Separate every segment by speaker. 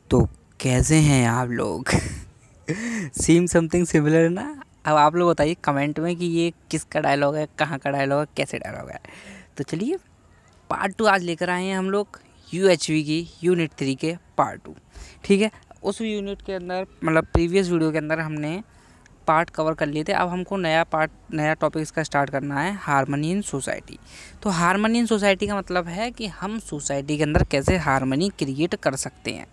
Speaker 1: तो कैसे हैं आप लोग? सेम समथिंग सिमिलर ना। अब आप लोग बताइए कमेंट में कि ये किसका डायलॉग है, कहाँ का डायलॉग है, कैसे डायलॉग है। तो चलिए, पार्ट 2 आज लेकर आए हैं हम लोग यूएचवी की यूनिट 3 के पार्ट 2। ठीक है, उस यूनिट के अंदर मतलब प्रीवियस वीडियो के अंदर हमने पार्ट कवर कर लिए थे। अब हमको नया टॉपिक इसका स्टार्ट करना है, हारमनी इन सोसाइटी। तो हारमनी इन सोसाइटी का मतलब है कि हम सोसाइटी के अंदर कैसे हारमनी क्रिएट कर सकते हैं।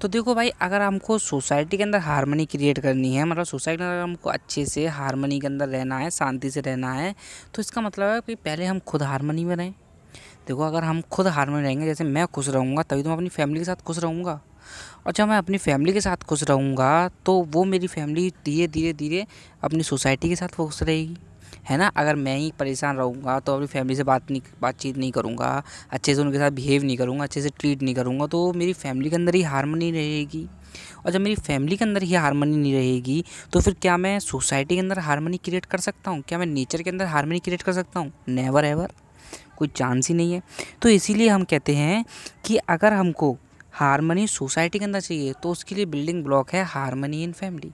Speaker 1: तो देखो भाई, अगर हमको सोसाइटी के अंदर हारमनी क्रिएट करनी है, मतलब सोसाइटी में अगर हमको अच्छे से हारमनी के अंदर रहना है, शांति से रहना है, तो इसका मतलब है कि पहले हम खुद हारमनी में रहें। देखो, अगर हम खुद हारमनी रहेंगे, जैसे मैं खुश रहूँगा तभी तो मैं अपनी फैमिली के साथ खुश रहूँगा। और जब मैं अपनी फैमिली के साथ खुश रहूँगा तो वो मेरी फैमिली धीरे धीरे धीरे अपनी सोसाइटी के साथ खुश रहेगी, है ना। अगर मैं ही परेशान रहूँगा तो अपनी फैमिली से बातचीत नहीं करूँगा, अच्छे से उनके साथ बिहेव नहीं करूँगा, अच्छे से ट्रीट नहीं करूँगा, तो मेरी फैमिली के अंदर ही हारमनी रहेगी। और जब मेरी फैमिली के अंदर ही हारमनी नहीं रहेगी तो फिर क्या मैं सोसाइटी के अंदर हारमनी क्रिएट कर सकता हूँ? क्या मैं नेचर के अंदर हारमनी क्रिएट कर सकता हूँ? नेवर एवर, कोई चांस ही नहीं है। तो इसीलिए हम कहते हैं कि अगर हमको हारमनी सोसाइटी के अंदर चाहिए तो उसके लिए बिल्डिंग ब्लॉक है हारमनी इन फैमिली।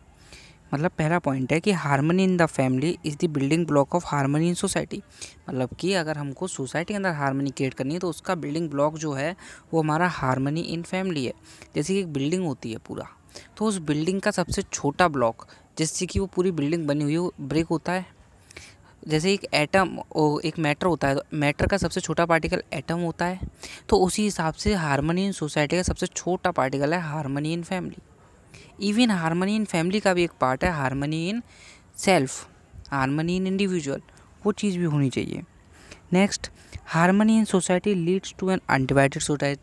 Speaker 1: मतलब पहला पॉइंट है कि harmony in the family is the building block of harmony in society. मतलब कि अगर हमको सोसाइटी के अंदर हारमनी क्रिएट करनी है तो उसका बिल्डिंग ब्लॉक जो है वो हमारा हारमनी इन फैमिली है। जैसे कि एक बिल्डिंग होती है पूरा, तो उस बिल्डिंग का सबसे छोटा ब्लॉक जिससे कि वो पूरी बिल्डिंग बनी हुई है वो ब्रेक होता है। जैसे एक एटम एक मैटर होता है, तो मैटर का सबसे छोटा पार्टिकल एटम होता है। तो उसी हिसाब से हारमनी इन सोसाइटी का सबसे छोटा पार्टिकल है harmony in family. Even harmony in family का भी एक पार्ट है harmony in self, harmony in individual, वो चीज़ भी होनी चाहिए। Next, harmony in society leads to an undivided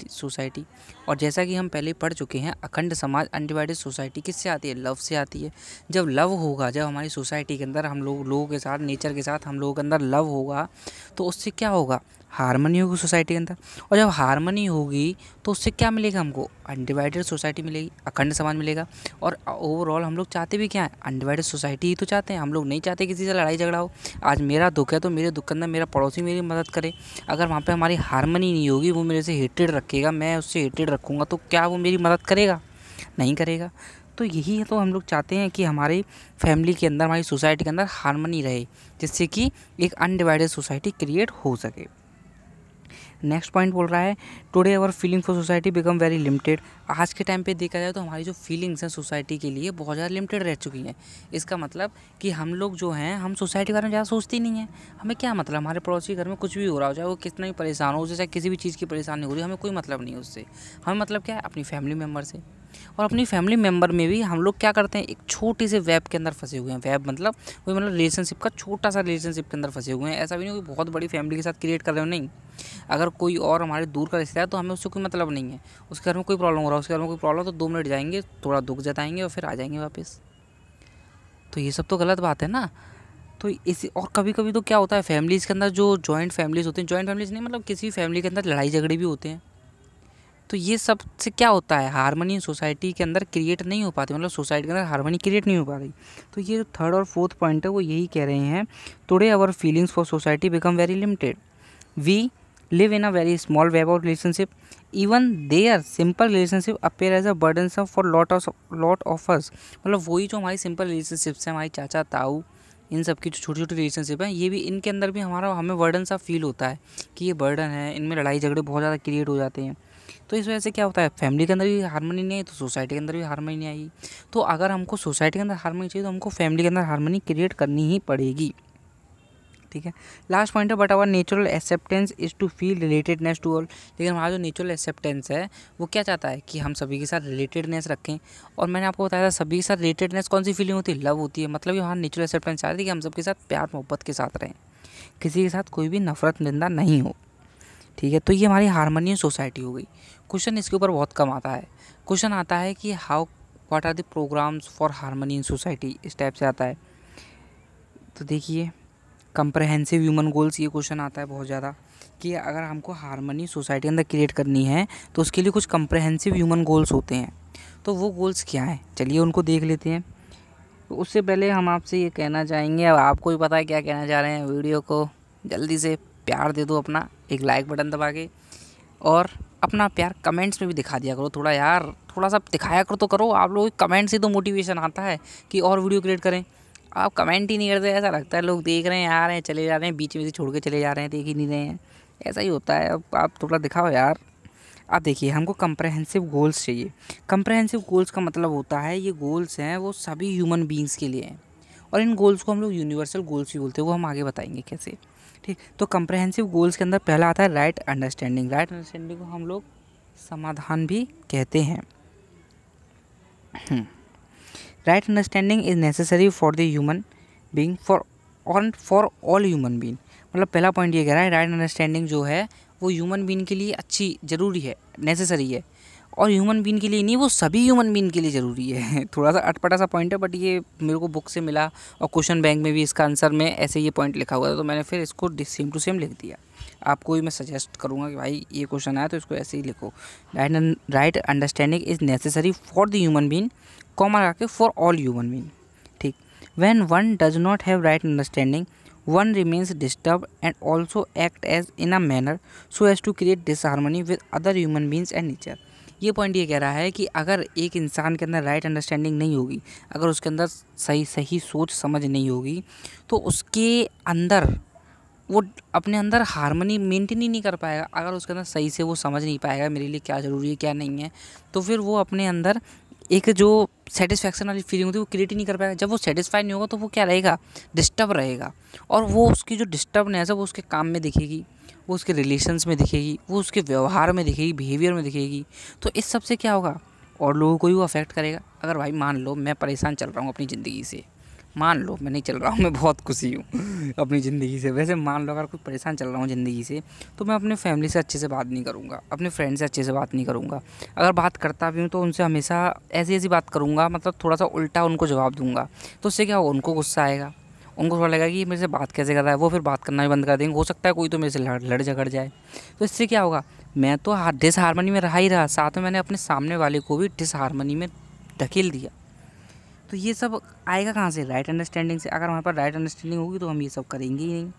Speaker 1: society. और जैसा कि हम पहले पढ़ चुके हैं, अखंड समाज अनडिवाइडेड सोसाइटी किससे आती है? लव से आती है। जब लव होगा, जब हमारी सोसाइटी के अंदर हम लोगों के साथ, नेचर के साथ हम लोगों के अंदर लव होगा तो उससे क्या होगा? हारमनी होगी सोसाइटी के अंदर। और जब हारमनी होगी तो उससे क्या मिलेगा हमको? अनडिवाइडेड सोसाइटी मिलेगी, अखंड समाज मिलेगा। और ओवरऑल हम लोग चाहते भी क्या है? अनडिवाइडेड सोसाइटी ही तो चाहते हैं। हम लोग नहीं चाहते किसी से लड़ाई झगड़ा हो। आज मेरा दुख है तो मेरे दुख के अंदर मेरा पड़ोसी मेरी मदद करे। अगर वहाँ पे हमारी हारमनी नहीं होगी, वो मेरे से हेटेड रखेगा, मैं उससे हेटेड रखूँगा, तो क्या वो मेरी मदद करेगा? नहीं करेगा। तो यही है, तो हम लोग चाहते हैं कि हमारी फैमिली के अंदर, हमारी सोसाइटी के अंदर हारमनी रहे, जिससे कि एक अनडिवाइडेड सोसाइटी क्रिएट हो सके। नेक्स्ट पॉइंट बोल रहा है, today our feeling for society become very limited. आज के टाइम पे देखा जाए तो हमारी जो फीलिंग्स हैं सोसाइटी के लिए बहुत ज़्यादा लिमिटेड रह चुकी हैं। इसका मतलब कि हम लोग जो हैं, हम सोसाइटी के बारे में ज़्यादा सोचते ही नहीं हैं। हमें क्या मतलब, हमारे पड़ोसी के घर में कुछ भी हो रहा हो, चाहे वो कितना भी परेशान हो, उसे चाहे किसी भी चीज़ की परेशानी हो रही है, हमें कोई मतलब नहीं है उससे। हमें मतलब क्या है? अपनी फैमिली मेम्बर से। और अपनी फैमिली मेम्बर में भी हम लोग क्या करते हैं? एक छोटे से वेब के अंदर फंसे हुए हैं। वेब मतलब वही, मतलब रिलेशनशिप का छोटा सा रिलेशनशिप के अंदर फंसे हुए हैं। ऐसा भी नहीं कि बहुत बड़ी फैमिली के साथ क्रिएट कर रहे हो, नहीं। अगर कोई और हमारे दूर का रिश्ता है तो हमें उससे कोई मतलब नहीं है। उसके घर में कोई प्रॉब्लम हो रहा है, उसके घर में कोई प्रॉब्लम, तो 2 मिनट जाएंगे, थोड़ा दुख जताएंगे और फिर आ जाएंगे वापस। तो ये सब तो गलत बात है ना। तो इस और कभी कभी तो क्या होता है, फैमिलीज़ के अंदर जो जॉइंट फैमिलीज़ होती हैं, जॉइंट फैमिलीज़ नहीं मतलब किसी फैमिली के अंदर लड़ाई झगड़े भी होते हैं। तो ये सब से क्या होता है, हारमनी सोसाइटी के अंदर क्रिएट नहीं हो पाती, मतलब सोसाइटी के अंदर हारमनी क्रिएट नहीं हो पा रही। तो ये जो थर्ड और फोर्थ पॉइंट है वो यही कह रहे हैं, today our feelings for society become very limited. We live in a very small web of relationship. Even their simple relationship appear as a burdensome for lot of us. मतलब वही जो हमारी सिंपल रिलेशनशिप्स हैं, हमारी चाचा ताऊ, इन सब की जो छोटी छोटी रिलेशनशिप हैं, ये भी, इनके अंदर भी हमें बर्डन सा फील होता है कि ये बर्डन है, इनमें लड़ाई झगड़े बहुत ज़्यादा क्रिएट हो जाते हैं। तो इस वजह से क्या होता है, फैमिली के अंदर भी हारमनी नहीं आई तो सोसाइटी के अंदर भी हारमनी नहीं आई। तो अगर हमको सोसाइटी के अंदर हारमनी चाहिए तो हमको फैमिली के अंदर हारमनी क्रिएट करनी ही पड़ेगी। ठीक है, लास्ट पॉइंट है, but our natural acceptance is to feel relatedness to all. लेकिन हमारा जो नेचुरल एक्सेप्टेंस है वो क्या चाहता है कि हम सभी के साथ रिलेटेडनेस रखें। और मैंने आपको बताया था, सभी के साथ रिलेटेडनेस कौन सी फीलिंग होती है? लव होती है। मतलब ये हमारा नेचुरल एक्सेप्टेंस चाहती है कि हम सबके साथ प्यार मोहब्बत के साथ रहें, किसी के साथ कोई भी नफरत निंदा नहीं हो। ठीक है, तो ये हमारी हारमोनियस सोसाइटी हो गई। क्वेश्चन इसके ऊपर बहुत कम आता है। क्वेश्चन आता है कि how what are the programs for harmony in society, इस टाइप से आता है। तो देखिए, कंप्रहेंसिव ह्यूमन गोल्स, ये क्वेश्चन आता है बहुत ज़्यादा कि अगर हमको हारमनी सोसाइटी के अंदर क्रिएट करनी है तो उसके लिए कुछ कंप्रहेंसिव ह्यूमन गोल्स होते हैं। तो वो गोल्स क्या हैं, चलिए उनको देख लेते हैं। तो उससे पहले हम आपसे ये कहना चाहेंगे, अब आपको ही पता है क्या कहना चाह रहे हैं, वीडियो को जल्दी से प्यार दे दो अपना, एक लाइक बटन दबा के, और अपना प्यार कमेंट्स में भी दिखा दिया करो थोड़ा यार, थोड़ा सा दिखाया कर तो करो। आप लोग कमेंट से तो मोटिवेशन आता है कि और वीडियो क्रिएट करें। आप कमेंट ही नहीं करते, ऐसा लगता है लोग देख रहे हैं, आ रहे हैं, चले जा रहे हैं, बीच में से छोड़ के चले जा रहे हैं, देख ही नहीं रहे हैं। ऐसा ही होता है। अब आप थोड़ा दिखाओ यार। अब देखिए, हमको कंप्रहेंसिव गोल्स चाहिए। कंप्रहेंसिव गोल्स का मतलब होता है, ये गोल्स हैं वो सभी ह्यूमन बींग्स के लिए हैं, और इन गोल्स को हम लोग यूनिवर्सल गोल्स भी बोलते हैं, वो हम आगे बताएंगे कैसे। ठीक, तो कंप्रहेंसिव गोल्स के अंदर पहला आता है राइट अंडरस्टैंडिंग। राइट अंडरस्टैंडिंग को हम लोग समाधान भी कहते हैं। Right understanding is necessary for the human being for all human being. मतलब पहला पॉइंट ये कह रहा है, राइट अंडरस्टैंडिंग जो है वो ह्यूमन बीइंग के लिए अच्छी, ज़रूरी है, नेसेसरी है। और ह्यूमन बीइंग के लिए नहीं, वो सभी ह्यूमन बीइंग के लिए ज़रूरी है। थोड़ा सा अटपटा सा पॉइंट है, बट ये मेरे को बुक से मिला और क्वेश्चन बैंक में भी इसका आंसर में ऐसे ये पॉइंट लिखा हुआ था, तो मैंने फिर इसको सेम टू सेम लिख दिया। आपको भी मैं सजेस्ट करूँगा कि भाई ये क्वेश्चन आया तो इसको ऐसे ही लिखो। Right understanding is necessary for the human being, comma लगा के फॉर ऑल ह्यूमन बीइंग। ठीक, when one does not have right understanding, one remains disturbed and also act as in a manner so as to create disharmony with other human beings and nature। ये point ये कह रहा है कि अगर एक इंसान के अंदर राइट अंडरस्टैंडिंग नहीं होगी, अगर उसके अंदर सही सोच समझ नहीं होगी, तो उसके अंदर वो अपने अंदर हारमोनी मेंटेन ही नहीं कर पाएगा। अगर उसके अंदर सही से वो समझ नहीं पाएगा मेरे लिए क्या ज़रूरी है क्या नहीं है, तो फिर वो अपने अंदर एक जो सेटिस्फैक्शन वाली फीलिंग होती है वो क्रिएट ही नहीं कर पाएगा। जब वो सेटिस्फाई नहीं होगा तो वो क्या रहेगा, डिस्टर्ब रहेगा, और वो उसकी जो डिस्टर्बनेस है वो उसके काम में दिखेगी, वो उसके रिलेशंस में दिखेगी, वो उसके व्यवहार में दिखेगी, बिहेवियर में दिखेगी। तो इस सब से क्या होगा, और लोगों को भी वो अफेक्ट करेगा। अगर भाई मान लो मैं परेशान चल रहा हूँ अपनी ज़िंदगी से, मान लो मैं नहीं चल रहा हूँ, मैं बहुत खुशी हूँ अपनी ज़िंदगी से। वैसे मान लो अगर कोई परेशान चल रहा हूँ ज़िंदगी से, तो मैं अपने फैमिली से अच्छे से बात नहीं करूँगा, अपने फ्रेंड से अच्छे से बात नहीं करूँगा। अगर बात करता भी हूँ तो उनसे हमेशा ऐसी बात करूँगा, मतलब थोड़ा सा उल्टा उनको जवाब दूँगा। तो उससे क्या होगा, उनको गुस्सा आएगा, उनको थोड़ा लगेगा कि मेरे से बात कैसे कर रहा है, वो फिर बात करना भी बंद कर देंगे। हो सकता है कोई तो मेरे से लड़ झगड़ जाए। तो इससे क्या होगा, मैं तो डिसहार्मनी में रहा ही रहा, साथ में मैंने अपने सामने वाले को भी डिसहार्मनी में धकेल दिया। तो ये सब आएगा कहाँ से, राइट अंडरस्टैंडिंग से। अगर हमारे पास राइट अंडरस्टैंडिंग होगी तो हम ये सब करेंगे ही नहीं।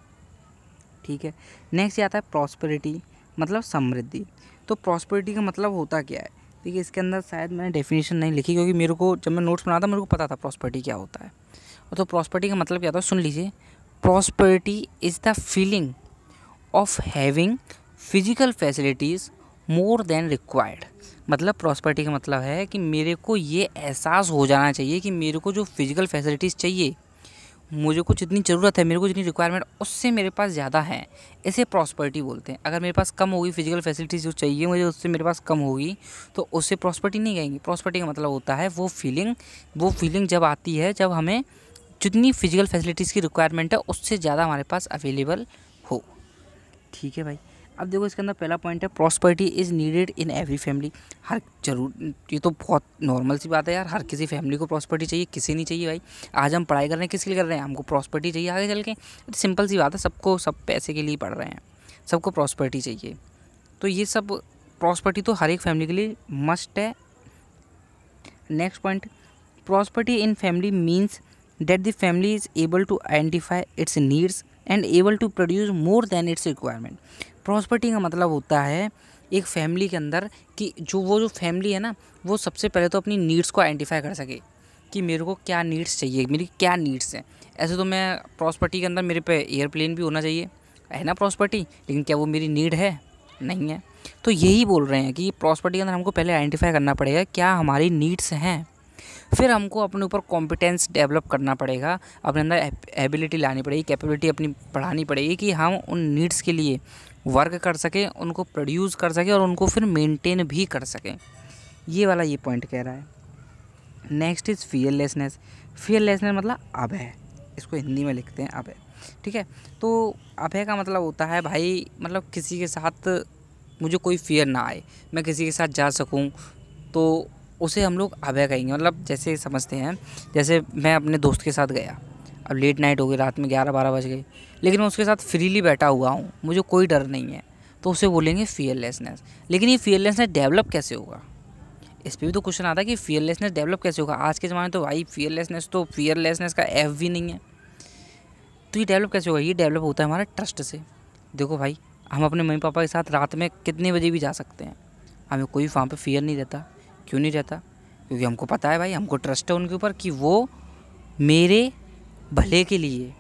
Speaker 1: ठीक है, नेक्स्ट आता है प्रॉस्पेरिटी, मतलब समृद्धि। तो प्रॉस्पेरिटी का मतलब होता क्या है, देखिए इसके अंदर शायद मैंने डेफिनेशन नहीं लिखी, क्योंकि मेरे को जब मैं नोट्स बनाता मेरे को पता था प्रॉस्पेरिटी क्या होता है। और तो प्रॉस्पेरिटी का मतलब क्या होता है, सुन लीजिए। Prosperity is the feeling of having physical facilities more than required. मतलब प्रॉस्पेरिटी का मतलब है कि मेरे को ये एहसास हो जाना चाहिए कि मेरे को जो फिजिकल फैसिलिटीज़ चाहिए, मुझे को जितनी ज़रूरत है, मेरे को जितनी रिक्वायरमेंट उससे मेरे पास ज़्यादा है, इसे प्रॉस्पेरिटी बोलते हैं। अगर मेरे पास कम होगी फिजिकल फैसिलिटीज़ जो चाहिए मुझे, उससे मेरे पास कम होगी, तो उससे प्रॉस्पेरिटी नहीं कहेंगे। प्रॉस्पेरिटी का मतलब होता है वो फीलिंग जब आती है जब हमें जितनी फिजिकल फैसिलिटीज़ की रिक्वायरमेंट है उससे ज़्यादा हमारे पास अवेलेबल हो। ठीक है भाई, अब देखो इसके अंदर पहला पॉइंट है, prosperity is needed in every family. हर जरूर, ये तो बहुत नॉर्मल सी बात है यार, हर किसी फैमिली को प्रॉस्पेरिटी चाहिए, किसी नहीं चाहिए भाई। आज हम पढ़ाई कर रहे हैं किस लिए कर रहे हैं, हमको प्रॉस्पेरिटी चाहिए आगे चल के। सिंपल सी बात है, सब पैसे के लिए पढ़ रहे हैं, सबको प्रॉस्पेरिटी चाहिए। तो ये सब प्रॉस्पेरिटी तो हर एक फैमिली के लिए मस्ट है। Next point, prosperity in family means that the family is able to identify its needs and able to produce more than its requirement। Prosperity का मतलब होता है एक फैमिली के अंदर कि जो फैमिली है ना, वो सबसे पहले तो अपनी नीड्स को आइडेंटिफाई कर सके कि मेरे को क्या नीड्स चाहिए, मेरी क्या नीड्स हैं। ऐसे तो मैं प्रॉस्पेरिटी के अंदर मेरे पे एयरप्लेन भी होना चाहिए, है ना प्रॉस्पेरिटी, लेकिन क्या वो मेरी नीड है, नहीं है। तो यही बोल रहे हैं कि प्रॉस्पेरिटी के अंदर हमको पहले आइडेंटिफाई करना पड़ेगा क्या हमारी नीड्स हैं, फिर हमको अपने ऊपर कॉम्पिटेंस डेवलप करना पड़ेगा, अपने अंदर एबिलिटी लानी पड़ेगी, कैपेबिलिटी अपनी बढ़ानी पड़ेगी कि हम उन नीड्स के लिए वर्क कर सकें, उनको प्रोड्यूस कर सकें और उनको फिर मेंटेन भी कर सकें। ये वाला ये पॉइंट कह रहा है। Next is fearlessness. फियरलेसनेस मतलब अभय, इसको हिंदी में लिखते हैं अभय। ठीक है, तो अभय का मतलब होता है भाई, मतलब किसी के साथ मुझे कोई फियर ना आए, मैं किसी के साथ जा सकूं, तो उसे हम लोग अभय कहेंगे। मतलब जैसे समझते हैं, जैसे मैं अपने दोस्त के साथ गया, अब लेट नाइट हो गई, रात में 11-12 बज गए, लेकिन मैं उसके साथ फ्रीली बैठा हुआ हूँ, मुझे कोई डर नहीं है, तो उसे बोलेंगे फियरलेसनेस। लेकिन ये फियरलेसनेस डेवलप कैसे होगा, इस पर भी तो क्वेश्चन आता है कि फियरलेसनेस डेवलप कैसे होगा। आज के ज़माने तो भाई फियरलेसनेस का एफ भी नहीं है, तो ये डेवलप कैसे होगा, ये डेवलप होता है हमारा ट्रस्ट से। देखो भाई, हम अपने मम्मी पापा के साथ रात में कितने बजे भी जा सकते हैं, हमें कोई वहाँ पे फियर नहीं रहता, क्यों नहीं रहता? क्योंकि हमको पता है भाई, हमको ट्रस्ट है उनके ऊपर कि वो मेरे भले के लिए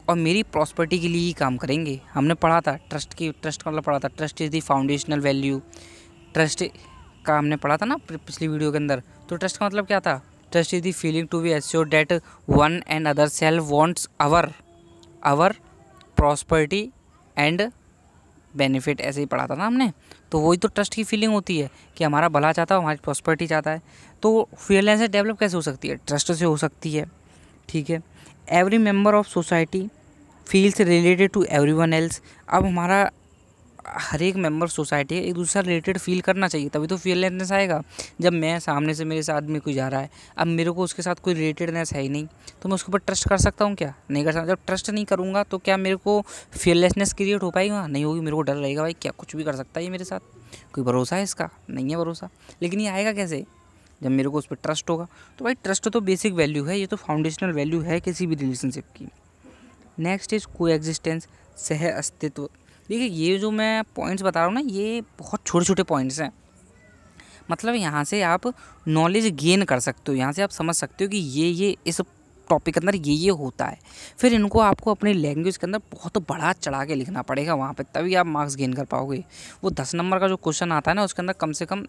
Speaker 1: और मेरी प्रॉस्पेरिटी के लिए ही काम करेंगे। हमने पढ़ा था ट्रस्ट का मतलब पढ़ा था, trust is the foundational value. Trust का हमने पढ़ा था ना पिछली वीडियो के अंदर। तो ट्रस्ट का मतलब क्या था? Trust is the feeling to be assured that one and other self wants our prosperity and benefit, ऐसे ही पढ़ा था ना हमने। तो वही तो ट्रस्ट की फीलिंग होती है कि हमारा भला चाहता है, हमारी प्रॉस्पेरिटी चाहता है। तो फियरलेसनेस डेवलप कैसे हो सकती है? ट्रस्ट से हो सकती है, ठीक है। Every member of society feels related to everyone else. अब हमारा हर एक मेंबर सोसाइटी है एक दूसरे से रिलेटेड फील करना चाहिए, तभी तो फियरलेसनेस आएगा। जब मैं सामने से मेरे साथ में कोई जा रहा है, अब मेरे को उसके साथ कोई रिलेटेडनेस है ही नहीं, तो मैं उसके ऊपर ट्रस्ट कर सकता हूँ क्या? नहीं कर सकता। जब ट्रस्ट नहीं करूँगा तो क्या मेरे को फियरलेसनेस क्रिएट हो पाएगी? वहाँ नहीं होगी। मेरे को डर रहेगा भाई क्या कुछ भी कर सकता है ये मेरे साथ, कोई भरोसा है इसका? नहीं है भरोसा। लेकिन ये आएगा कैसे? जब मेरे को उस पर ट्रस्ट होगा। तो भाई ट्रस्ट तो बेसिक वैल्यू है, ये तो फाउंडेशनल वैल्यू है किसी भी रिलेशनशिप की। नेक्स्ट इज कोएग्जिस्टेंस, सह अस्तित्व। देखिए ये जो मैं पॉइंट्स बता रहा हूँ ना, ये बहुत छोटे छोटे पॉइंट्स हैं। मतलब यहाँ से आप नॉलेज गेन कर सकते हो, यहाँ से आप समझ सकते हो कि ये इस टॉपिक के अंदर ये होता है। फिर इनको आपको अपनी लैंग्वेज के अंदर बहुत बड़ा चढ़ा के लिखना पड़ेगा वहाँ पे, तभी आप मार्क्स गेन कर पाओगे। वो 10 नंबर का जो क्वेश्चन आता है ना, उसके अंदर कम से कम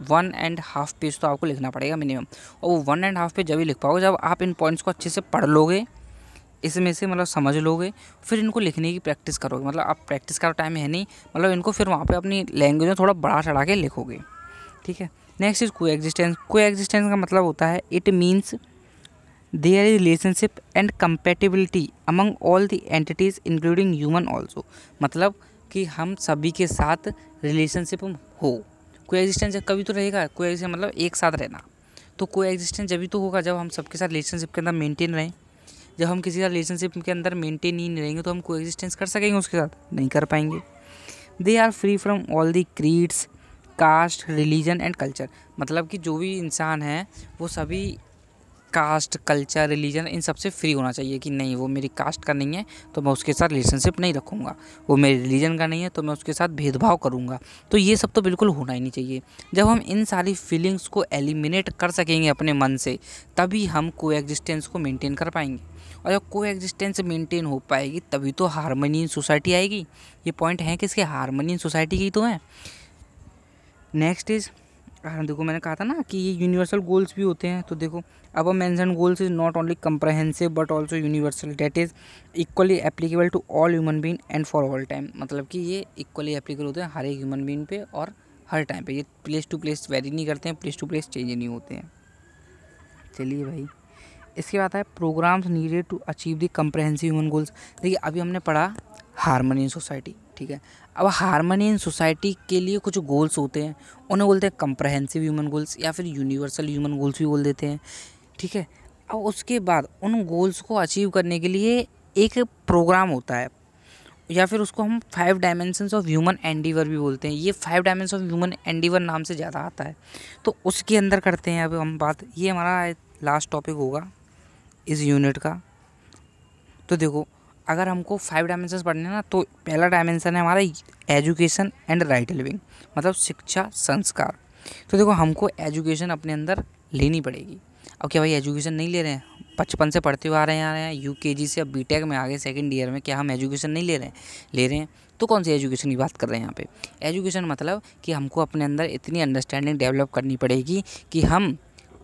Speaker 1: 1.5 पेज तो आपको लिखना पड़ेगा मिनिमम। और वो 1.5 पेज जब ही लिख पाओगे जब आप इन पॉइंट्स को अच्छे से पढ़ लोगे, इसमें से मतलब समझ लोगे, फिर इनको लिखने की प्रैक्टिस करोगे। मतलब आप प्रैक्टिस का टाइम है नहीं, मतलब इनको फिर वहाँ पे अपनी लैंग्वेज में थोड़ा बड़ा चढ़ा के लिखोगे, ठीक है। Next is coexistence. कोएग्जिस्टेंस का मतलब होता है it means there is relationship and compatibility among all the entities including human also. मतलब कि हम सभी के साथ रिलेशनशिप हो। कोएग्जिस्टेंस कभी तो रहेगा, कोएग्जिस्टेंस मतलब एक साथ रहना। तो कोएग्जिस्टेंस जब भी तो होगा जब हम सबके साथ रिलेशनशिप के अंदर मेंटेन रहें। जब हम किसी का रिलेशनशिप के अंदर मेंटेन ही नहीं रहेंगे तो हम कोएग्जिस्टेंस कर सकेंगे उसके साथ? नहीं कर पाएंगे। They are free from all the creeds, caste, religion and culture. मतलब कि जो भी इंसान है वो सभी कास्ट, कल्चर, रिलीजन इन सबसे फ्री होना चाहिए कि नहीं वो मेरी कास्ट का नहीं है तो मैं उसके साथ रिलेशनशिप नहीं रखूँगा, वो मेरे रिलीजन का नहीं है तो मैं उसके साथ भेदभाव करूँगा। तो ये सब तो बिल्कुल होना ही नहीं चाहिए। जब हम इन सारी फीलिंग्स को एलिमिनेट कर सकेंगे अपने मन से, तभी हम कोएग्जिस्टेंस को मेंटेन कर पाएंगे। और जब कोएग्जिस्टेंस मेंटेन हो पाएगी तभी तो हार्मनी इन सोसाइटी आएगी। ये पॉइंट है किसके? हार्मनी इन सोसाइटी की तो है। नेक्स्ट इज, देखो मैंने कहा था ना कि ये यूनिवर्सल गोल्स भी होते हैं। तो देखो अब mention goals is not only comprehensive but also universal, that is equally applicable to all human being and for all time. मतलब कि ये इक्वली एप्लीकेबल होते हैं हर एक ह्यूमन बीइंग पे और हर टाइम पे। ये प्लेस टू प्लेस वेरी नहीं करते हैं, प्लेस टू प्लेस चेंज नहीं होते हैं। चलिए भाई, इसके बाद है programs needed to achieve the comprehensive human goals. देखिए अभी हमने पढ़ा हार्मनी इन सोसाइटी, ठीक है। अब हार्मनी इन सोसाइटी के लिए कुछ गोल्स होते हैं, उन्हें बोलते हैं कंप्रहेंसिव ह्यूमन गोल्स या फिर यूनिवर्सल ह्यूमन गोल्स भी बोल देते हैं, ठीक है। अब उसके बाद उन गोल्स को अचीव करने के लिए एक प्रोग्राम होता है, या फिर उसको हम 5 डायमेंशंस ऑफ ह्यूमन एंडीवर भी बोलते हैं। ये 5 डायमेंशन ऑफ ह्यूमन एंडीवर नाम से ज़्यादा आता है, तो उसके अंदर करते हैं अब हम बात। ये हमारा लास्ट टॉपिक होगा इस यूनिट का। तो देखो अगर हमको 5 डायमेंशंस पढ़ने हैं ना, तो पहला डायमेंशन है हमारा एजुकेशन एंड राइट लिविंग, मतलब शिक्षा संस्कार। तो देखो हमको एजुकेशन अपने अंदर लेनी पड़ेगी। अब क्या भाई एजुकेशन नहीं ले रहे हैं? बचपन से पढ़ते हुए आ रहे हैं यूकेजी से अब बीटेक में आगे सेकंड ईयर में, क्या हम एजुकेशन नहीं ले रहे हैं? ले रहे हैं। तो कौन सी एजुकेशन की बात कर रहे हैं यहाँ पे? एजुकेशन मतलब कि हमको अपने अंदर इतनी अंडरस्टैंडिंग डेवलप करनी पड़ेगी कि हम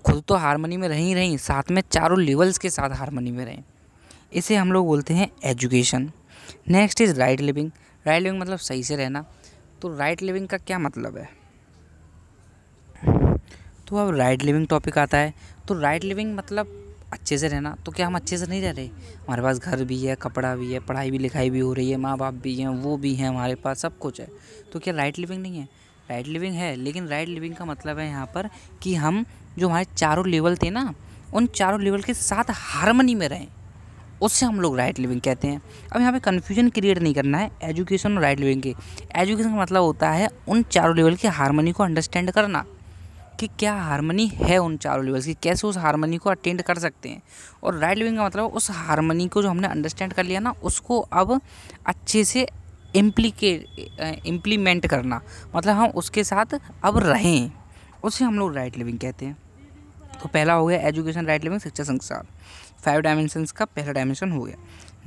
Speaker 1: खुद तो हारमोनी में रहीं रहीं, साथ में चारों लेवल्स के साथ हारमोनी में रहें। इसे हम लोग बोलते हैं education. Next is right living. Right living मतलब सही से रहना। तो राइट लिविंग का क्या मतलब है? तो अब राइट लिविंग टॉपिक आता है। तो राइट लिविंग मतलब अच्छे से रहना। तो क्या हम अच्छे से नहीं रह रहे? हमारे पास घर भी है, कपड़ा भी है, पढ़ाई भी लिखाई भी हो रही है, माँ बाप भी हैं, वो भी हैं, हमारे पास सब कुछ है। तो क्या राइट लिविंग नहीं है? राइट लिविंग है, लेकिन राइट लिविंग का मतलब है यहाँ पर कि हम जो हमारे चारों लेवल थे ना, उन चारों लेवल के साथ हारमनी में रहें, उससे हम लोग राइट लिविंग कहते हैं। अब यहाँ पे कन्फ्यूजन क्रिएट नहीं करना है एजुकेशन और राइट लिविंग के। एजुकेशन का मतलब होता है उन चारों लेवल की हारमनी को अंडरस्टैंड करना कि क्या हारमनी है उन चारों लेवल्स की, कैसे उस हारमनी को अटेंड कर सकते हैं। और राइट लिविंग का मतलब उस हारमनी को जो हमने अंडरस्टैंड कर लिया ना, उसको अब अच्छे से इम्प्लीमेंट करना, मतलब हम उसके साथ अब रहें, उसे हम लोग राइट लिविंग कहते हैं। तो पहला हो गया एजुकेशन, राइट लिविंग, शिक्षा संस्कार, 5 डायमेंशंस का पहला डायमेंशन हो गया।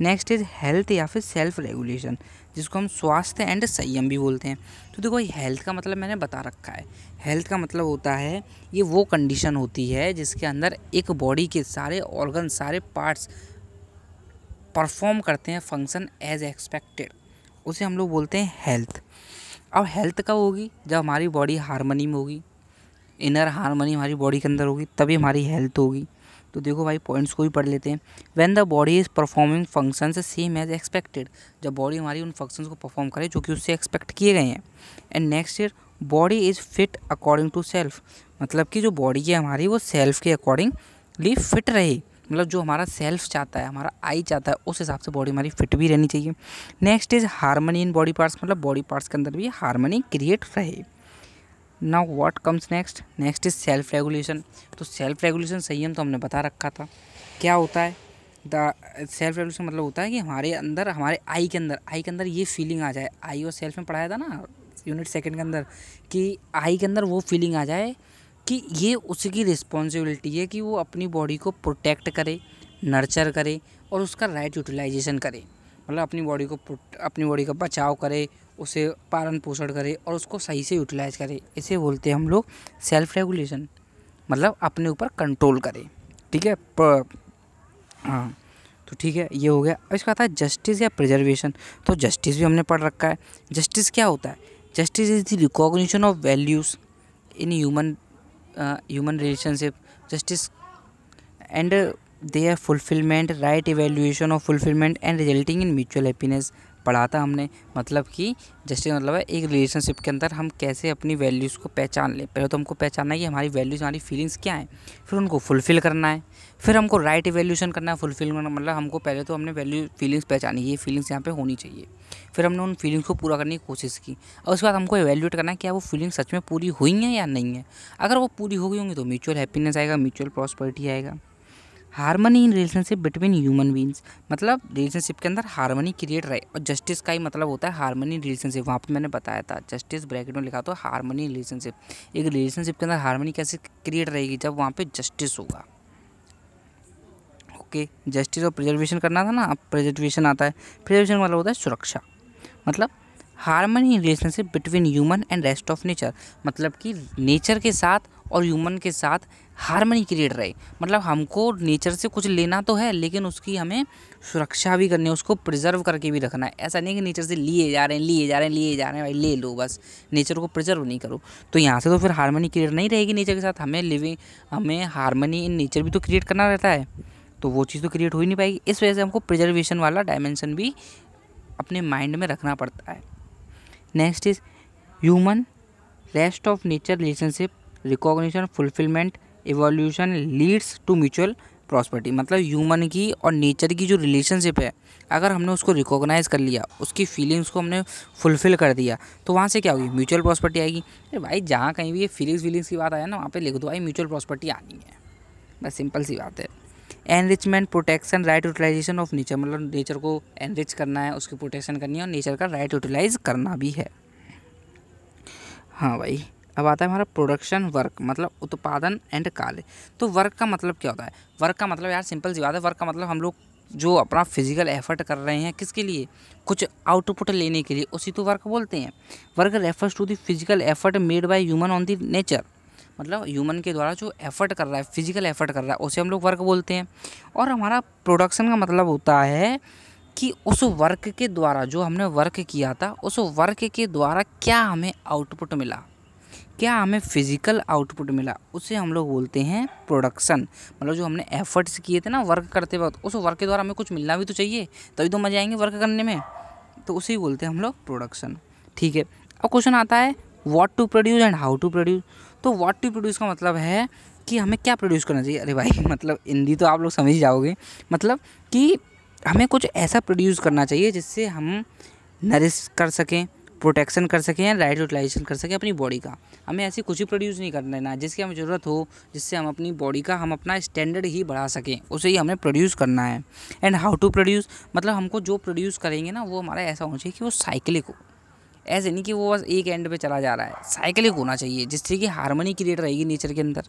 Speaker 1: नेक्स्ट इज हेल्थ या फिर सेल्फ रेगुलेशन, जिसको हम स्वास्थ्य एंड संयम भी बोलते हैं। तो देखो हेल्थ का मतलब मैंने बता रखा है। हेल्थ का मतलब होता है ये वो कंडीशन होती है जिसके अंदर एक बॉडी के सारे ऑर्गन, सारे पार्ट्स परफॉर्म करते हैं फंक्शन एज एक्सपेक्टेड, उसे हम लोग बोलते हैं हेल्थ। अब हेल्थ कब होगी? जब हमारी बॉडी हार्मनी में होगी, इनर हार्मनी हमारी बॉडी के अंदर होगी, तभी हमारी हेल्थ होगी। तो देखो भाई पॉइंट्स को भी पढ़ लेते हैं। When the body is performing functions same as expected, जब बॉडी हमारी उन फंक्शंस को परफॉर्म करे जो कि उससे एक्सपेक्ट किए गए हैं। And next year body is fit according to self, मतलब कि जो बॉडी है हमारी वो सेल्फ के अकॉर्डिंगली फिट रहे, मतलब जो हमारा सेल्फ चाहता है, हमारा आई चाहता है, उस हिसाब से बॉडी हमारी फिट भी रहनी चाहिए। Next is harmony in body parts, मतलब बॉडी पार्ट्स के अंदर भी हार्मनी क्रिएट रहे। Now what comes next? Next is self regulation. तो सेल्फ रेगुलेशन संयम तो हमने बता रखा था क्या होता है। द सेल्फ रेगुलेशन मतलब होता है कि हमारे अंदर, हमारे आई के अंदर ये फीलिंग आ जाए। आई और सेल्फ में पढ़ाया था ना यूनिट सेकंड के अंदर, कि आई के अंदर वो फीलिंग आ जाए कि ये उसकी रिस्पॉन्सिबिलिटी है कि वो अपनी बॉडी को प्रोटेक्ट करे, नर्चर करे और उसका राइट यूटिलाइजेशन करे, मतलब अपनी बॉडी का बचाव करे, उसे पालन पोषण करे और उसको सही से यूटिलाइज करे। इसे बोलते हैं हम लोग सेल्फ रेगुलेशन, मतलब अपने ऊपर कंट्रोल करे। ठीक है, हाँ तो ठीक है, ये हो गया। इसका आता है जस्टिस या प्रिजर्वेशन। तो जस्टिस भी हमने पढ़ रखा है। जस्टिस क्या होता है? Justice is the recognition of values in human relationship, justice and their fulfilment, right evaluation of fulfilment and resulting in mutual happiness पढ़ा था हमने। मतलब कि जस्टिस मतलब है एक रिलेशनशिप के अंदर हम कैसे अपनी वैल्यूज़ को पहचान लें। पहले तो हमको पहचानना है कि हमारी वैल्यूज़, हमारी फीलिंग्स क्या हैं, फिर उनको फुलफ़िल करना है, फिर हमको राइट इवेल्यूशन करना है। फुलफिल करना मतलब हमको पहले तो हमने वैल्यू फीलिंग्स पहचानी, ये फीलिंग्स यहाँ पे होनी चाहिए, फिर हमने उन फीलिंग्स को पूरा करने की कोशिश की और उसके बाद हमको इवेल्यूएट करना है क्या वो फीलिंग्स सच में पूरी हुई हैं या नहीं है। अगर वो पूरी हो गई होंगी तो म्यूचुअल हैप्पीनेस आएगा, म्यूचुअल प्रॉस्पेरिटी आएगा। Harmony in relationship between human beings, मतलब रिलेशनशिप के अंदर हार्मनी क्रिएट रहे। और जस्टिस का ही मतलब होता है हार्मनी इन रिलेशनशिप। वहाँ पे मैंने बताया था जस्टिस ब्रैकेट में लिखा तो हार्मनी इन रिलेशनशिप। एक रिलेशनशिप के अंदर हार्मनी कैसे क्रिएट रहेगी? जब वहाँ पे जस्टिस होगा। ओके, जस्टिस और प्रिजर्वेशन करना था ना, अब प्रिजर्वेशन आता है। प्रिजर्वेशन मतलब होता है सुरक्षा, मतलब harmony in relationship between human and rest of nature, मतलब कि नेचर के साथ और ह्यूमन के साथ हार्मनी क्रिएट रहे। मतलब हमको नेचर से कुछ लेना तो है लेकिन उसकी हमें सुरक्षा भी करनी है, उसको प्रिजर्व करके भी रखना है। ऐसा नहीं कि नेचर से लिए जा रहे हैं भाई ले लो बस, नेचर को प्रिजर्व नहीं करो। तो यहाँ से तो फिर हार्मनी क्रिएट नहीं रहेगी नेचर के साथ। हमें हार्मनी इन नेचर भी तो क्रिएट करना रहता है, तो वो चीज़ तो क्रिएट हो ही नहीं पाएगी। इस वजह से हमको प्रिजर्वेशन वाला डायमेंशन भी अपने माइंड में रखना पड़ता है। Next is human rest of nature relationship recognition fulfilment evolution leads to mutual prosperity, मतलब ह्यूमन की और नेचर की जो रिलेशनशिप है, अगर हमने उसको रिकॉग्नाइज कर लिया, उसकी फीलिंग्स को हमने फुलफिल कर दिया, तो वहाँ से क्या होगी? म्यूचुअल प्रॉस्पेरिटी आएगी। अरे भाई जहाँ कहीं भी ये फीलिंग्स की बात आया ना, वहाँ पे लिख दो भाई म्यूचुअल प्रॉस्पेरिटी आनी है, बस सिंपल सी बात है। Enrichment protection right utilisation of nature, मतलब नेचर को एनरिच करना है, उसकी प्रोटेक्शन करनी है और नेचर का राइट यूटिलाइज करना भी है। हाँ भाई, अब आता है हमारा प्रोडक्शन वर्क, मतलब उत्पादन एंड कार्य। तो वर्क का मतलब क्या होता है? वर्क का मतलब यार सिंपल सी बात है, वर्क का मतलब हम लोग जो अपना फिजिकल एफर्ट कर रहे हैं, किसके लिए? कुछ आउटपुट लेने के लिए, उसी तो वर्क बोलते हैं। Work refers to the physical effort made by human on the nature, मतलब ह्यूमन के द्वारा जो एफर्ट कर रहा है, फिजिकल एफर्ट कर रहा है, उसे हम लोग वर्क बोलते हैं। और हमारा प्रोडक्शन का मतलब होता है कि उस वर्क के द्वारा, जो हमने वर्क किया था, उस वर्क के द्वारा क्या हमें आउटपुट मिला, क्या हमें फिजिकल आउटपुट मिला, उसे हम लोग बोलते हैं प्रोडक्शन। मतलब जो हमने एफर्ट्स किए थे ना वर्क करते वक्त, उस वर्क के द्वारा हमें कुछ मिलना भी तो चाहिए, तभी तो मज़े आएंगे वर्क करने में, तो उसे ही बोलते हैं हम लोग प्रोडक्शन। ठीक है, अब क्वेश्चन आता है what to produce and how to produce. तो व्हाट टू प्रोड्यूस का मतलब है कि हमें क्या प्रोड्यूस करना चाहिए। अरे भाई मतलब हिंदी तो आप लोग समझ जाओगे, मतलब कि हमें कुछ ऐसा प्रोड्यूस करना चाहिए जिससे हम नरिश कर सकें, प्रोटेक्शन कर सकें, राइट यूटिलाइजेशन कर सकें अपनी बॉडी का। हमें ऐसी कुछ ही प्रोड्यूस नहीं करना है ना जिसकी हमें ज़रूरत हो, जिससे हम अपनी बॉडी का हम अपना स्टैंडर्ड ही बढ़ा सकें, उसे ही हमें प्रोड्यूस करना है। एंड हाउ टू प्रोड्यूस, मतलब हमको जो प्रोड्यूस करेंगे ना वो हमारा ऐसा होना चाहिए कि वो साइक्लिक हो, ऐसे नहीं कि वो बस एक एंड पे चला जा रहा है, साइकिलिक होना चाहिए जिससे कि हार्मनी क्रिएट रहेगी नेचर के अंदर।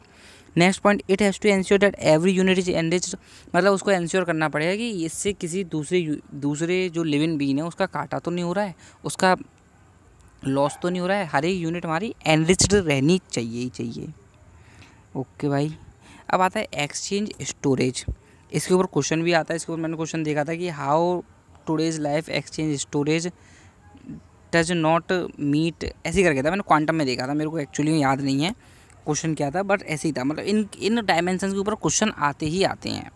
Speaker 1: Next point, it has to ensure that every unit is enriched, मतलब उसको एंश्योर करना पड़ेगा कि इससे किसी दूसरे जो लिविंग बीन है उसका काटा तो नहीं हो रहा है, उसका लॉस तो नहीं हो रहा है, हर एक यूनिट हमारी एनरिच्ड रहनी चाहिए ही चाहिए। ओके भाई, अब आता है एक्सचेंज स्टोरेज। इसके ऊपर क्वेश्चन भी आता है, इसके ऊपर मैंने क्वेश्चन देखा था कि how today's life exchange storage does not meet, ऐसे ही करके था, मैंने क्वांटम में देखा था, मेरे को एक्चुअली याद नहीं है क्वेश्चन क्या था, बट ऐसे ही था, मतलब इन डायमेंशन के ऊपर क्वेश्चन आते ही आते हैं।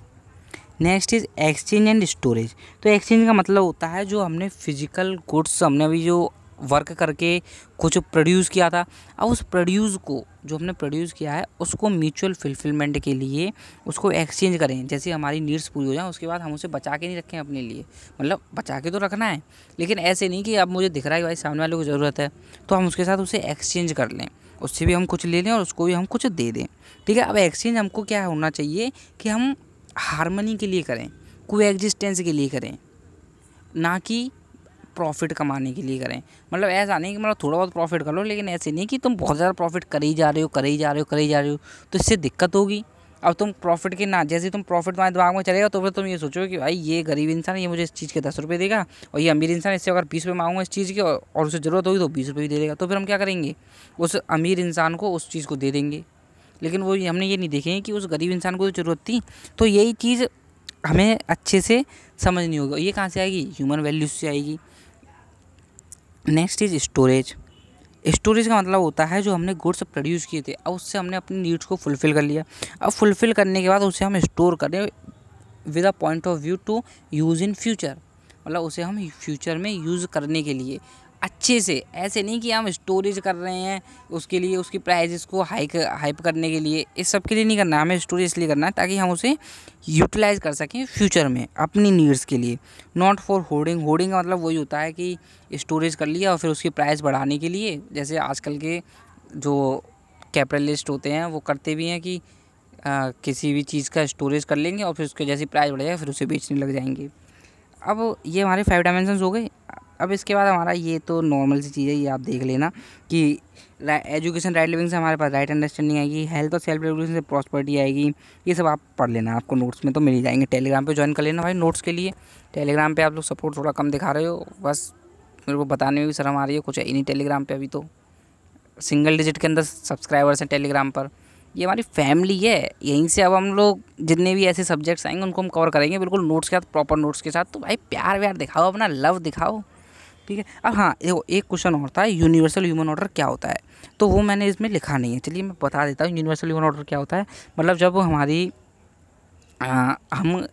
Speaker 1: Next is exchange and storage. तो एक्सचेंज का मतलब होता है जो हमने फिजिकल गुड्स, हमने अभी जो वर्क करके कुछ प्रोड्यूस किया था, अब उस प्रोड्यूस को जो हमने प्रोड्यूस किया है उसको म्यूचुअल फुलफिलमेंट के लिए उसको एक्सचेंज करें, जैसे हमारी नीड्स पूरी हो जाए उसके बाद हम उसे बचा के नहीं रखें अपने लिए, मतलब बचा के तो रखना है, लेकिन ऐसे नहीं कि अब मुझे दिख रहा है भाई सामने वाले को ज़रूरत है तो हम उसके साथ उसे एक्सचेंज कर लें, उससे भी हम कुछ ले लें और उसको भी हम कुछ दे दें। ठीक है, अब एक्सचेंज हमको क्या होना चाहिए कि हम हार्मनी के लिए करें, कोई एग्जिस्टेंस के लिए करें, ना कि प्रॉफिट कमाने के लिए करें। मतलब ऐसा नहीं कि मतलब थोड़ा बहुत प्रॉफिट कर लो, लेकिन ऐसे नहीं कि तुम बहुत ज़्यादा प्रॉफिट कर ही जा रहे हो, तो इससे दिक्कत होगी। अब तुम प्रॉफिट के ना, जैसे तुम प्रॉफिट तुम्हारे दिमाग में चलेगा तो फिर तुम ये सोचोगे कि भाई ये गरीब इंसान है, ये मुझे इस चीज़ के 10 रुपये देगा, और ये अमीर इंसान इससे अगर 20 रुपये मांगूंगा इस चीज़ के और उसे ज़रूरत होगी तो 20 रुपये भी दे देगा, तो फिर हम क्या करेंगे, उस अमीर इंसान को उस चीज़ को दे देंगे। लेकिन वो हमने ये नहीं देखेंगे कि उस गरीब इंसान को ज़रूरत थी, तो यही चीज़ हमें अच्छे से समझनी होगी। ये कहाँ से आएगी, ह्यूमन वैल्यूज़ से आएगी। Next is storage. स्टोरेज का मतलब होता है जो हमने गुड्स प्रोड्यूस किए थे, अब उससे हमने अपनी नीड्स को फुलफ़िल कर लिया, अब फुलफ़िल करने के बाद उसे हम स्टोर करें with a point of view to use in future, मतलब उसे हम फ्यूचर में यूज़ करने के लिए अच्छे से, ऐसे नहीं कि हम स्टोरेज कर रहे हैं उसके लिए, उसकी प्राइजेस को हाइप करने के लिए, इस सब के लिए नहीं करना है, हमें स्टोरेज इसलिए करना है ताकि हम उसे यूटिलाइज़ कर सकें फ्यूचर में अपनी नीड्स के लिए, नॉट फॉर होर्डिंग। होर्डिंग का मतलब वही होता है कि स्टोरेज कर लिया और फिर उसकी प्राइस बढ़ाने के लिए, जैसे आजकल के जो कैपिटलिस्ट होते हैं वो करते भी हैं कि किसी भी चीज़ का स्टोरेज कर लेंगे और फिर उसके जैसी प्राइस बढ़ जाएगा फिर उसे बेचने लग जाएंगे। अब ये हमारे 5 डायमेंशंस हो गए। अब इसके बाद हमारा ये तो नॉर्मल सी चीज़ है, ये आप देख लेना कि एजुकेशन राइट लिविंग से हमारे पास राइट अंडरस्टैंडिंग आएगी, हेल्थ और सेल्फ रेगुलेशन से प्रॉस्पेरिटी आएगी, ये सब आप पढ़ लेना, आपको नोट्स में तो मिल ही जाएंगे। टेलीग्राम पे ज्वाइन कर लेना भाई नोट्स के लिए। टेलीग्राम पे आप लोग सपोर्ट थोड़ा कम दिखा रहे हो, बस मेरे को बताने में भी शर्म आ रही है, कुछ है ही नहीं टेलीग्राम पे, अभी तो सिंगल डिजिट के अंदर सब्सक्राइबर्स हैं टेलीग्राम पर। ये हमारी फैमिली है, यहीं से अब हम लोग जितने भी ऐसे सब्जेक्ट्स आएंगे उनको हम कवर करेंगे बिल्कुल नोट्स के साथ, प्रॉपर नोट्स के साथ। तो भाई प्यार व्यार दिखाओ, अपना लव दिखाओ, ठीक है। अब हाँ देखो, एक क्वेश्चन और था, यूनिवर्सल ह्यूमन ऑर्डर क्या होता है, तो वो मैंने इसमें लिखा नहीं है, चलिए मैं बता देता हूँ। यूनिवर्सल ह्यूमन ऑर्डर क्या होता है, मतलब जब हमारी हम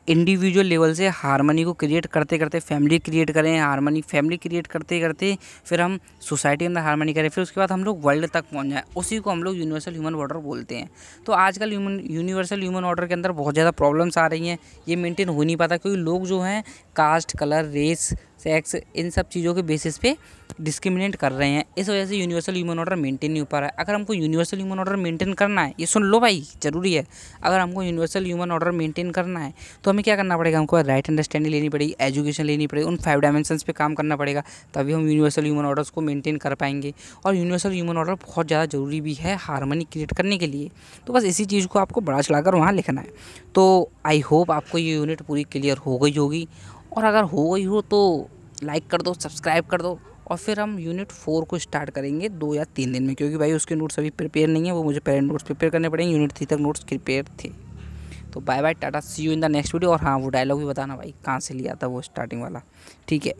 Speaker 1: इंडिविजुअल लेवल से हारमनी को क्रिएट करते करते फैमिली क्रिएट करें, हारमनी फैमिली क्रिएट करते करते फिर हम सोसाइटी के अंदर हारमनी करें, फिर उसके बाद हम लोग वर्ल्ड तक पहुंच जाएं, उसी को हम लोग यूनिवर्सल ह्यूमन ऑर्डर बोलते हैं। तो आजकल यूनिवर्सल ह्यूमन ऑर्डर के अंदर बहुत ज़्यादा प्रॉब्लम्स आ रही हैं, ये मेंटेन हो नहीं पाता क्योंकि लोग जो हैं कास्ट, कलर, रेस, सेक्स, इन सब चीज़ों के बेसिस पे डिस्क्रिमिनेट कर रहे हैं, इस वजह से यूनिवर्सल ह्यूमन ऑर्डर मेंटेन नहीं हो पा रहा है। अगर हमको यूनिवर्सल ह्यूमन ऑर्डर मेंटेन करना है, ये सुन लो भाई, ज़रूरी है, अगर हमको यूनिवर्सल ह्यूमन ऑर्डर मेंटेन करना है तो हमें क्या करना पड़ेगा, हमको राइट अंडरस्टैंडिंग लेनी पड़ेगी, एजुकेशन लेनी पड़ेगी, उन 5 डायमेंशंस पे काम करना पड़ेगा, तभी हम यूनिवर्सल ह्यूमन ऑर्डर्स को मेंटेन कर पाएंगे। और यूनिवर्सल ह्यूमन ऑर्डर बहुत ज़्यादा ज़रूरी भी है हारमनी क्रिएट करने के लिए। तो बस इसी चीज़ को आपको बड़ा चलाकर वहाँ लिखना है। तो आई होप आपको ये यूनिट पूरी क्लियर हो गई होगी, और अगर हो गई हो तो लाइक कर दो, सब्सक्राइब कर दो, और फिर हम यूनिट 4 को स्टार्ट करेंगे 2 या 3 दिन में, क्योंकि भाई उसके नोट्स अभी प्रिपेयर नहीं है, वो मुझे पहले नोट्स प्रिपेयर करने पड़ेंगे, यूनिट 3 तक नोट्स प्रिपेयर थे। तो bye bye, tata, see you in the next video. और हाँ वो डायलॉग भी बताना भाई कहाँ से लिया था वो स्टार्टिंग वाला, ठीक है।